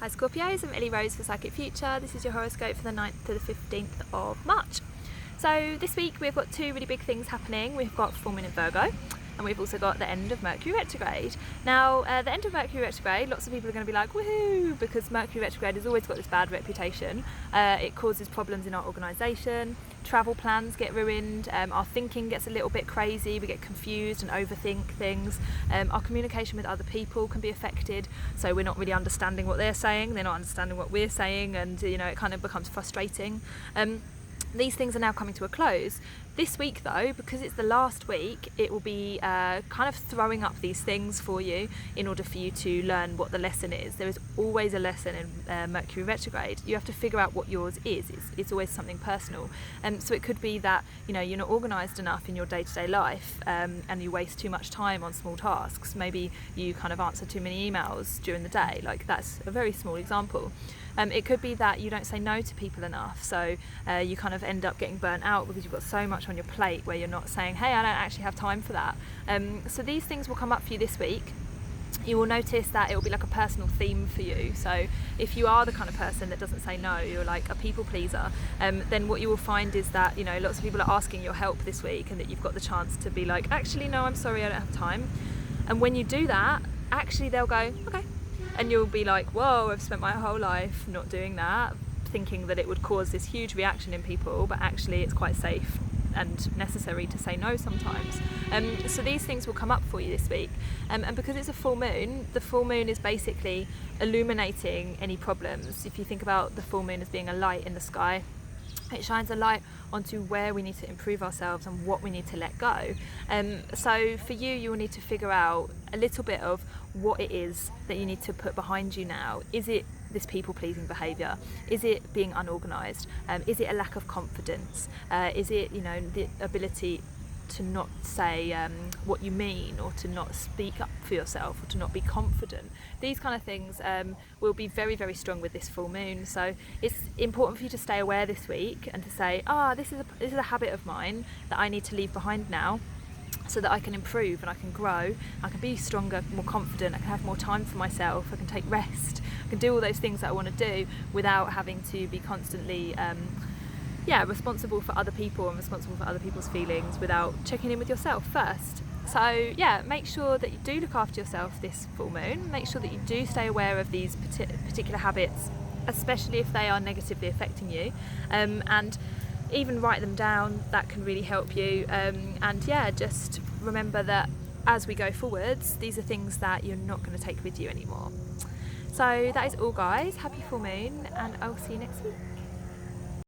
Hi Scorpios, I'm Ellie Rose for Psychic Future. This is your horoscope for the 9th to the 15th of March. So this week we've got two really big things happening. We've got full moon in Virgo, and we've also got the end of Mercury retrograde. Now the end of Mercury retrograde, lots of people are going to be like woohoo, because Mercury retrograde has always got this bad reputation. It causes problems in our organisation, travel plans get ruined, our thinking gets a little bit crazy, we get confused and overthink things, our communication with other people can be affected, so we're not really understanding what they're saying, they're not understanding what we're saying, and it kind of becomes frustrating. These things are now coming to a close. This week though, because it's the last week, it will be kind of throwing up these things for you in order for you to learn what the lesson is. There is always a lesson in Mercury retrograde. You have to figure out what yours is. It's always something personal. So it could be that you're not organised enough in your day-to-day life, and you waste too much time on small tasks. Maybe you kind of answer too many emails during the day. Like, that's a very small example. It could be that you don't say no to people enough, so you kind of end up getting burnt out because you've got so much on your plate where you're not saying, hey, I don't actually have time for that. So these things will come up for you this week. You will notice that it will be like a personal theme for you. So if you are the kind of person that doesn't say no, you're like a people pleaser, then what you will find is that lots of people are asking your help this week, and that you've got the chance to be like, actually no, I'm sorry, I don't have time. And when you do that, actually they'll go, okay. And you'll be like, whoa, I've spent my whole life not doing that, thinking that it would cause this huge reaction in people, but actually it's quite safe and necessary to say no sometimes. So these things will come up for you this week. And because it's a full moon, the full moon is basically illuminating any problems. If you think about the full moon as being a light in the sky, it shines a light onto where we need to improve ourselves and what we need to let go. So for you, you will need to figure out a little bit of what it is that you need to put behind you now. Is it this people-pleasing behaviour? Is it being unorganised? Is it a lack of confidence? Is it the ability to not say what you mean, or to not speak up for yourself, or to not be confident? These kind of things will be very, very strong with this full moon. So it's important for you to stay aware this week and to say, this is a habit of mine that I need to leave behind now, so that I can improve and I can grow, I can be stronger, more confident, I can have more time for myself, I can take rest, I can do all those things that I want to do without having to be constantly responsible for other people and responsible for other people's feelings, without checking in with yourself first. So make sure that you do look after yourself this full moon. Make sure that you do stay aware of these particular habits, especially if they are negatively affecting you, and even write them down. That can really help you. Just remember that as we go forwards, these are things that you're not going to take with you anymore. So that is all, guys. Happy full moon, and I'll see you next week.